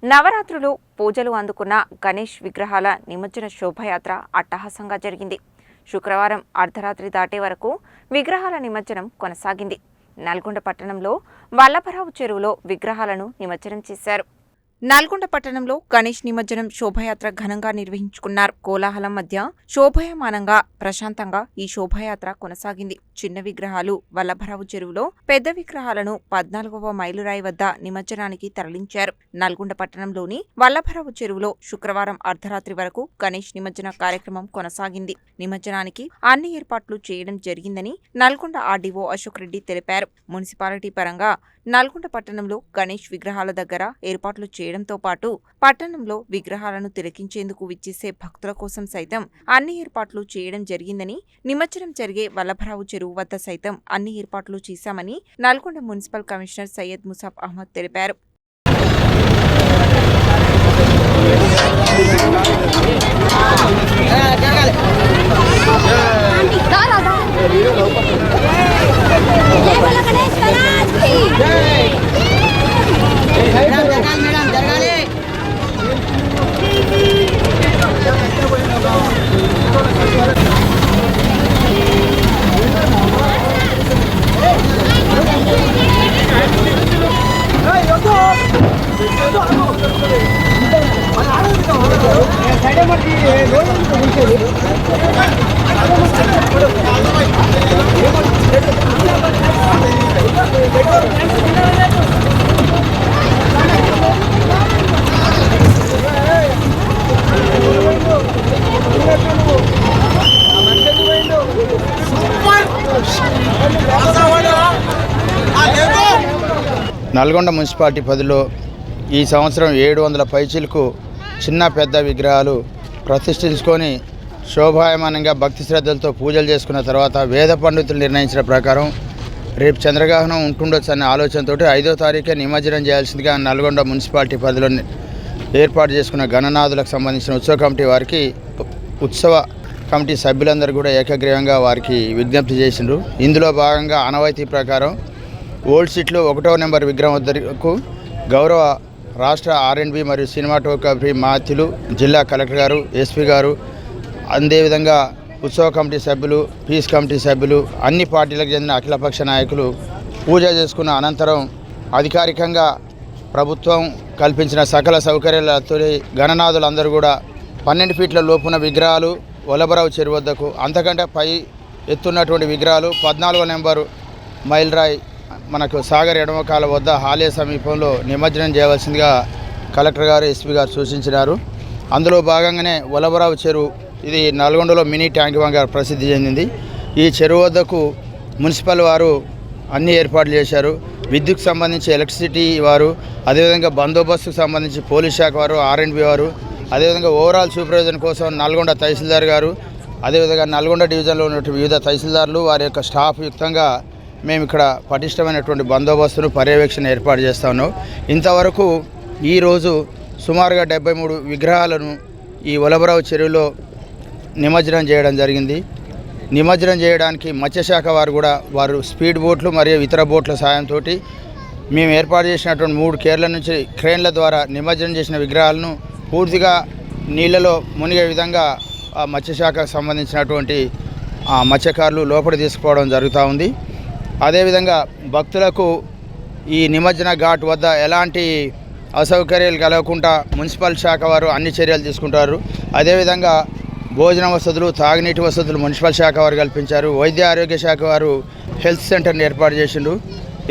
నవరాత్రులు పూజలు అందుకున్న గణేష్ విగ్రహాల నిమజ్జన శోభయాత్ర అట్టహాసంగా జరిగింది. శుక్రవారం అర్ధరాత్రి దాటే వరకు విగ్రహాల నిమజ్జనం కొనసాగింది. నల్గొండ పట్టణంలో వల్లభరావు చెరువులో విగ్రహాలను నిమజ్జనం చేశారు. నల్గొండ పట్టణంలో గణేష్ నిమజ్జనం శోభయాత్ర ఘనంగా నిర్వహించుకున్నారు. కోలాహలం మధ్య శోభాయమానంగా ప్రశాంతంగా ఈ శోభాయాత్ర కొనసాగింది. చిన్న విగ్రహాలు వల్లభరావు చెరువులో, పెద్ద విగ్రహాలను 14వ మైలురాయి వద్ద నిమజ్జనానికి తరలించారు. నల్గొండ పట్టణంలోని వల్లభరావు చెరువులో శుక్రవారం అర్ధరాత్రి వరకు గణేష్ నిమజ్జన కార్యక్రమం కొనసాగింది. నిమజ్జనానికి అన్ని ఏర్పాట్లు చేయడం జరిగిందని నల్గొండ ఆర్డీఓ అశోక్ రెడ్డి తెలిపారు. మున్సిపాలిటీ పరంగా నల్గొండ పట్టణంలో గణేష్ విగ్రహాల దగ్గర ఏర్పాట్లు చేయడంతో పాటు పట్టణంలో విగ్రహాలను తిలకించేందుకు విచ్చేసే భక్తుల కోసం సైతం అన్ని ఏర్పాట్లు చేయడం జరిగిందని, నిమజ్జనం జరిగే వల్లభరావు చెరువు వద్ద సైతం అన్ని ఏర్పాట్లు చేశామని నల్గొండ మున్సిపల్ కమిషనర్ సయ్యద్ ముసాఫ్ అహ్మద్ తెలిపారు. నల్గొండ మున్సిపాలిటీ పరిధిలో ఈ సంవత్సరం 700 పైచీలకు చిన్న పెద్ద విగ్రహాలు ప్రతిష్ఠించుకొని శోభాయమానంగా భక్తి శ్రద్ధలతో పూజలు చేసుకున్న తర్వాత వేద పండితులు నిర్ణయించిన ప్రకారం రేపు చంద్రగ్రహణం ఉంటుండొచ్చు అనే ఆలోచనతో 5వ తారీఖే నిమజ్జనం చేయాల్సిందిగా నల్గొండ మున్సిపాలిటీ పరిధిలో ఏర్పాటు చేసుకున్న గణనాథులకు సంబంధించిన ఉత్సవ కమిటీ వారికి ఉత్సవ కమిటీ సభ్యులందరూ కూడా ఏకగ్రీవంగా వారికి విజ్ఞప్తి చేసిండ్రు. ఇందులో భాగంగా ఆనవాయితీ ప్రకారం ఓల్డ్ సిటీలో 1వ నెంబర్ విగ్రహం వద్దకు గౌరవ రాష్ట్ర R&B మరియు సినిమాటోగ్రఫీ మాత్యులు, జిల్లా కలెక్టర్ గారు, ఎస్పీ గారు, అదేవిధంగా ఉత్సవ కమిటీ సభ్యులు, పీస్ కమిటీ సభ్యులు, అన్ని పార్టీలకు చెందిన అఖిలపక్ష నాయకులు పూజ చేసుకున్న అనంతరం అధికారికంగా ప్రభుత్వం కల్పించిన సకల సౌకర్యాలతో గణనాథులందరూ కూడా 12 ఫీట్ల లోపున విగ్రహాలు వల్లభరావు చెరువు వద్దకు, అంతకంటే పై ఎత్తున్నటువంటి విగ్రహాలు 14వ నెంబరు మైలురాయి మనకు సాగర్ ఎడమకాల వద్ద ఆలయ సమీపంలో నిమజ్జనం చేయవలసిందిగా కలెక్టర్ గారు, ఎస్పీ గారు సూచించినారు. అందులో భాగంగానే వల్లభరావు చెరువు ఇది నల్గొండలో మినీ ట్యాంక్ బంగా ప్రసిద్ధి చెందింది. ఈ చెరువు వద్దకు మున్సిపల్ వారు అన్ని ఏర్పాట్లు చేశారు. విద్యుత్కు సంబంధించి ఎలక్ట్రిసిటీ వారు, అదేవిధంగా బందోబస్తుకు సంబంధించి పోలీస్ శాఖ వారు, R&B వారు, అదేవిధంగా ఓవరాల్ సూపర్విజన్ కోసం నల్గొండ తహసీల్దార్ గారు, అదేవిధంగా నల్గొండ డివిజన్లో ఉన్నటువంటి వివిధ తహసీల్దార్లు వారి యొక్క స్టాఫ్ యుక్తంగా మేము ఇక్కడ పటిష్టమైనటువంటి బందోబస్తును పర్యవేక్షణ ఏర్పాటు చేస్తూ ఉన్నాం. ఇంతవరకు ఈరోజు సుమారుగా 73 విగ్రహాలను ఈ వల్లభరావు చెరువులో నిమజ్జనం చేయడం జరిగింది. నిమజ్జనం చేయడానికి మత్స్యశాఖ వారు కూడా వారు స్పీడ్ బోట్లు మరియు ఇతర బోట్ల సాయంతో మేము ఏర్పాటు చేసినటువంటి 3 కేర్ల నుంచి క్రేన్ల ద్వారా నిమజ్జనం చేసిన విగ్రహాలను పూర్తిగా నీళ్ళలో మునిగే విధంగా ఆ మత్స్యశాఖకు సంబంధించినటువంటి మత్స్యకారులు లోపలి తీసుకుపోవడం జరుగుతూ ఉంది. అదేవిధంగా భక్తులకు ఈ నిమజ్జన ఘాట్ వద్ద ఎలాంటి అసౌకర్యాలు కలగకుండా మున్సిపల్ శాఖ వారు అన్ని చర్యలు తీసుకుంటారు. అదేవిధంగా భోజన వసతులు, తాగునీటి వసతులు మున్సిపల్ శాఖ వారు కల్పించారు. వైద్య ఆరోగ్య శాఖ వారు హెల్త్ సెంటర్ని ఏర్పాటు చేసిండు.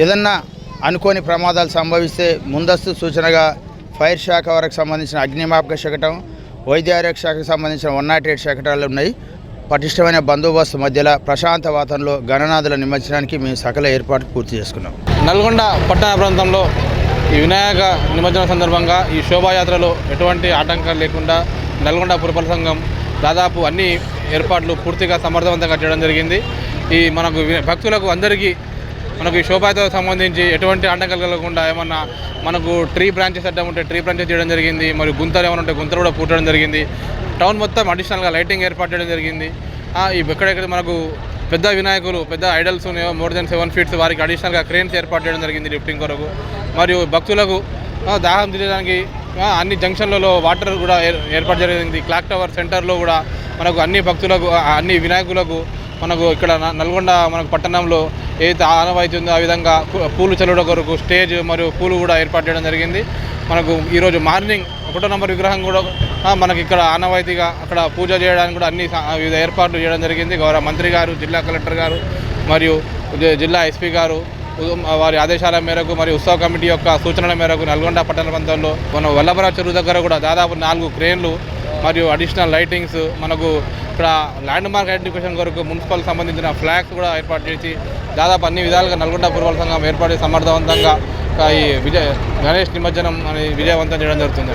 ఏదన్నా అనుకోని ప్రమాదాలు సంభవిస్తే ముందస్తు సూచనగా ఫైర్ శాఖ వారికి సంబంధించిన అగ్నిమాపక శకటం, వైద్య ఆరోగ్య శాఖకు సంబంధించిన 108 శకటాలు ఉన్నాయి. పటిష్టమైన బందోబస్తు మధ్యలో ప్రశాంత వాతావరణంలో గణనాథుల నిమజ్జనానికి మేము సకల ఏర్పాట్లు పూర్తి చేసుకున్నాం. నల్గొండ పట్టణ ప్రాంతంలో ఈ వినాయక నిమజ్జనం సందర్భంగా ఈ శోభాయాత్రలో ఎటువంటి ఆటంకాలు లేకుండా నల్గొండ పురపాలక సంఘం దాదాపు అన్ని ఏర్పాట్లు పూర్తిగా సమర్థవంతంగా చేయడం జరిగింది. ఈ మనకు భక్తులకు అందరికీ మనకు ఈ శోభాయాత్రకు సంబంధించి ఎటువంటి ఆటంకాలు కలగకుండా ఏమన్నా మనకు ట్రీ బ్రాంచెస్ అడ్డం ఉంటే ట్రీ బ్రాంచెస్ చేయడం జరిగింది. మరియు గుంతలు ఏమైనా ఉంటే గుంతలు కూడా పూర్చడం జరిగింది. టౌన్ మొత్తం అడిషనల్గా లైటింగ్ ఏర్పాటు చేయడం జరిగింది. ఎక్కడెక్కడ మనకు పెద్ద వినాయకులు, పెద్ద ఐడల్స్ ఉన్నాయో మోర్ దెన్ 7 ఫీట్స్ వారికి అడిషనల్గా క్రేన్స్ ఏర్పాటు చేయడం జరిగింది లిఫ్టింగ్ కొరకు. మరియు భక్తులకు దాహం తీయడానికి అన్ని జంక్షన్లలో వాటర్ కూడా ఏర్పాటు జరిగింది. క్లాక్ టవర్ సెంటర్లో కూడా మనకు అన్ని భక్తులకు అన్ని వినాయకులకు మనకు ఇక్కడ నల్గొండ మనకు పట్టణంలో ఏదైతే ఆనవాయితీ ఉందో ఆ విధంగా పూలు చల్లుడ కొరకు స్టేజ్ మరియు పూలు కూడా ఏర్పాటు చేయడం జరిగింది. మనకు ఈరోజు మార్నింగ్ 1వ నంబర్ విగ్రహం కూడా మనకి ఇక్కడ ఆనవాయితీగా అక్కడ పూజ చేయడానికి కూడా అన్ని వివిధ ఏర్పాట్లు చేయడం జరిగింది. గౌరవ మంత్రి గారు, జిల్లా కలెక్టర్ గారు మరియు జిల్లా ఎస్పీ గారు వారి ఆదేశాల మేరకు మరియు ఉత్సవ కమిటీ యొక్క సూచనల మేరకు నల్గొండ పట్టణ ప్రాంతంలో మన వల్లభరావు చెరువు దగ్గర కూడా దాదాపు 4 క్రేన్లు మరియు అడిషనల్ లైటింగ్స్ మనకు ఇక్కడ ల్యాండ్ మార్క్ ఐడెంటిఫికేషన్ కొరకు మున్సిపల్ సంబంధించిన ఫ్లాగ్స్ కూడా ఏర్పాటు చేసి దాదాపు అన్ని విధాలుగా నల్గొండ పురపాలక సంఘం ఏర్పాటు సమర్థవంతంగా ఈ గణేష్ నిమజ్జనం అనేది విజయవంతం చేయడం జరుగుతుంది.